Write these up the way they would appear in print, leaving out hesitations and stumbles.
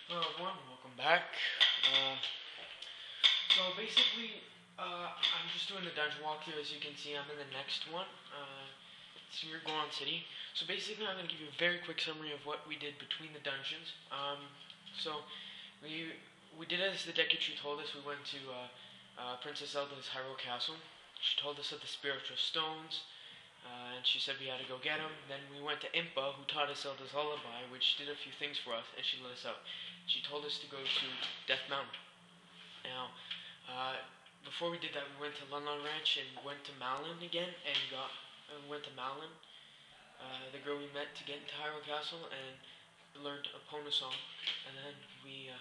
Hello everyone, welcome back. So basically, I'm just doing the dungeon walkthrough. As you can see, I'm in the next one. It's near Goron City. So basically, I'm going to give you a very quick summary of what we did between the dungeons. So we did as the Decatry told us. We went to Princess Zelda's Hyrule Castle. She told us of the spiritual stones. And she said we had to go get them. Then we went to Impa, who taught us Zelda's Lullaby, which did a few things for us, and she let us out. She told us to go to Death Mountain. Now, before we did that, we went to London Ranch and went to Malin again, and went to Malin, the girl we met to get into Hyrule Castle, and learned a Pona song. And then we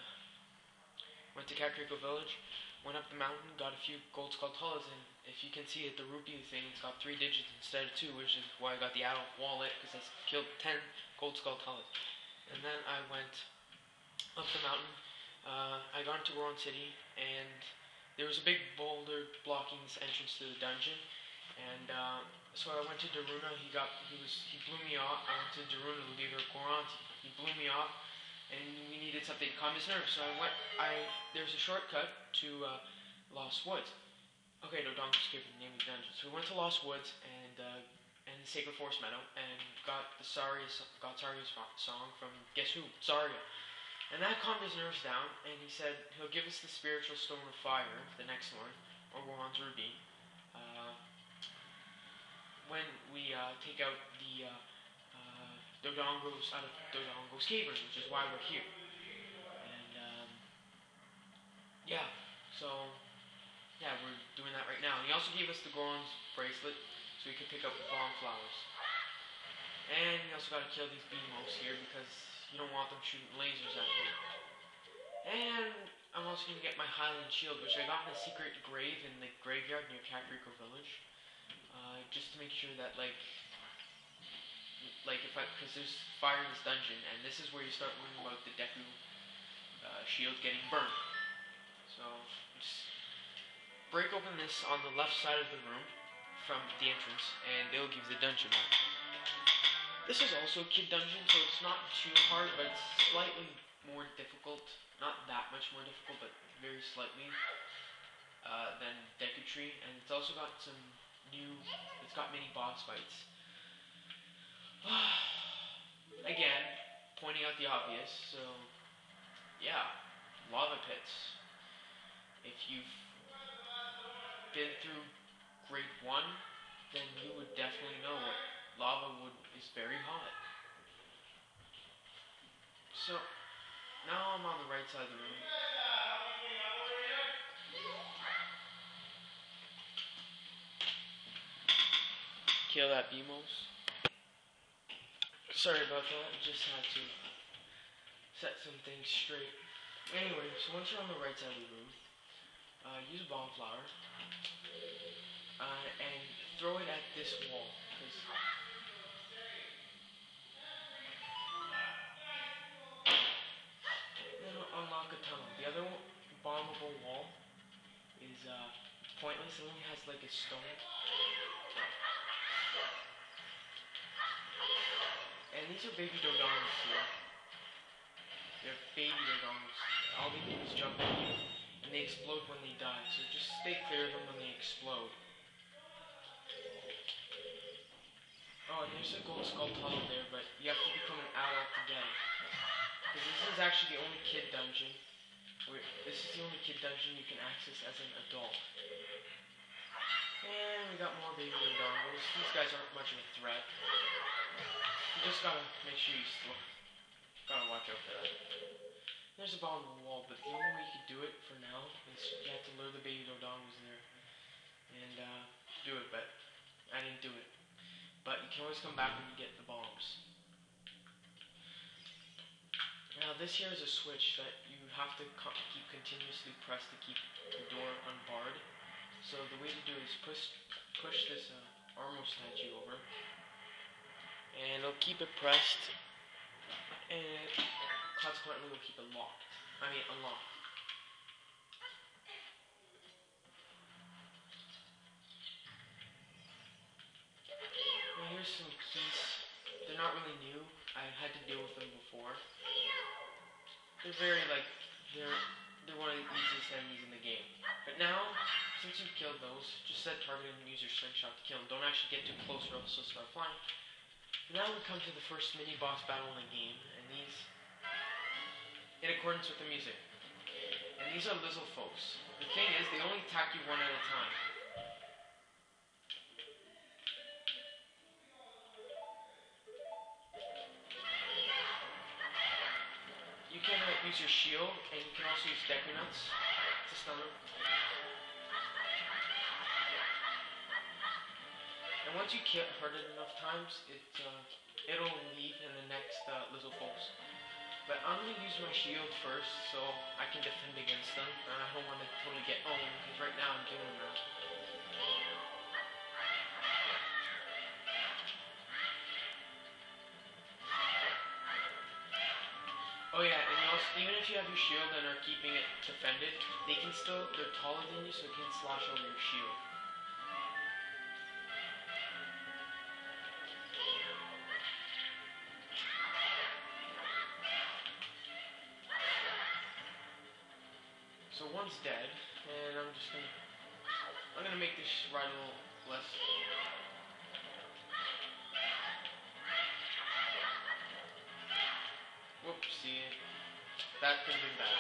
went to Kakariko Village, went up the mountain, got a few gold Skulltulas, and if you can see it, the rupee thing, it's got 3 digits instead of 2, which is why I got the adult wallet, because I killed 10 gold Skulltulas. And then I went up the mountain. I got into Goron City, and there was a big boulder blocking this entrance to the dungeon. And so I went to Daruna. He blew me off. I went to Daruna, the leader of Goron. He blew me off, and we needed something to calm his nerves. So there's a shortcut to Lost Woods. Okay, Dodongo skipped the name of the dungeon. So we went to Lost Woods and the Sacred Forest Meadow and got Saria's song from guess who? Saria. And that calmed his nerves down, and he said he'll give us the spiritual stone of fire, the next one, or Goron's Ruby, when we take out the Dodongos out of Dodongo's Cavern, which is why we're here. And yeah, so yeah, we're doing that right now. And he also gave us the Goron's bracelet, so we could pick up the bomb flowers. And we also got to kill these beamos here because you don't want them shooting lasers at me. And I'm also going to get my Highland Shield, which I got in a secret grave in the graveyard near Kakariko Village. Just to make sure that, because there's fire in this dungeon, and this is where you start learning about the Deku shield getting burned. So, just break open this on the left side of the room from the entrance, and they'll give you the dungeon map. This is also a kid dungeon, so it's not too hard, but it's slightly more difficult. Not that much more difficult, but very slightly than Decatry. And it's also got it's got mini boss fights. Again, pointing out the obvious, so yeah, lava pits. If you've been through grade 1, then you would definitely know what lava is very hot. So, now I'm on the right side of the room. Kill that Beamos. Sorry about that, I just had to set some things straight. Anyway, so once you're on the right side of the room, use a bomb flower, and throw it at this wall. Then unlock a tunnel. The other bombable wall is pointless. It only has like a stone. And these are baby Dodongos here. They're baby Dodongos. All they do is jump at you, and they explode when they die. So just stay clear of them when they explode. Oh, and there's a gold skull tunnel there, but you have to become an adult to get it. Because this is actually the only kid dungeon. This is the only kid dungeon you can access as an adult. And we got more baby Dodongos. These guys aren't much of a threat. You just gotta make sure you gotta watch out for that. There's a bomb on the wall, but the only way you can do it for now is you have to lure the baby Dodongos there and do it, but I didn't do it. But you can always come back when you get the bombs. Now this here is a switch that you have to keep continuously pressed to keep the door unbarred. So the way to do it is push this Armo statue over, and it'll keep it pressed, and consequently will keep it unlocked. Now here's some keys. They're not really new. I had to deal with them before. they're very like they're one of the easiest enemies in the game. But now, since you've killed those, just set target and use your slingshot to kill them. Don't actually get too close or else they'll start flying. Now we come to the first mini boss battle in the game, and these, in accordance with the music. And these are Lizalfos. The thing is, they only attack you one at a time. You can use your shield, and you can also use Deku-Nuts to stun them. And once you hurt it enough times, it'll leave in the next Lizalfos. But I'm going to use my shield first, so I can defend against them, and I don't want to totally get owned, because right now I'm doing that. Oh yeah, and you also, even if you have your shield and are keeping it defended, they're taller than you, so it can slash over your shield. So one's dead, and I'm gonna make this ride a little less. Whoopsie, that could have been bad.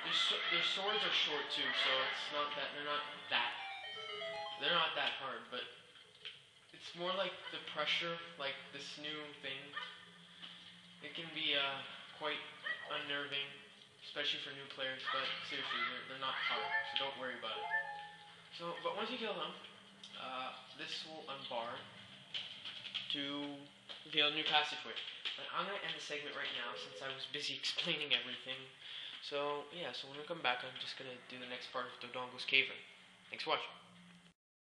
Their swords are short too, so it's not that they're not that hard, but it's more like the pressure, like this new thing. It can be quite unnerving, especially for new players, but seriously, they're not hard, so don't worry about it. But once you kill them, this will unbar to reveal a new passageway. But I'm going to end the segment right now since I was busy explaining everything. So yeah, so when I come back, I'm just going to do the next part of Dodongo's Cavern. Thanks for watching.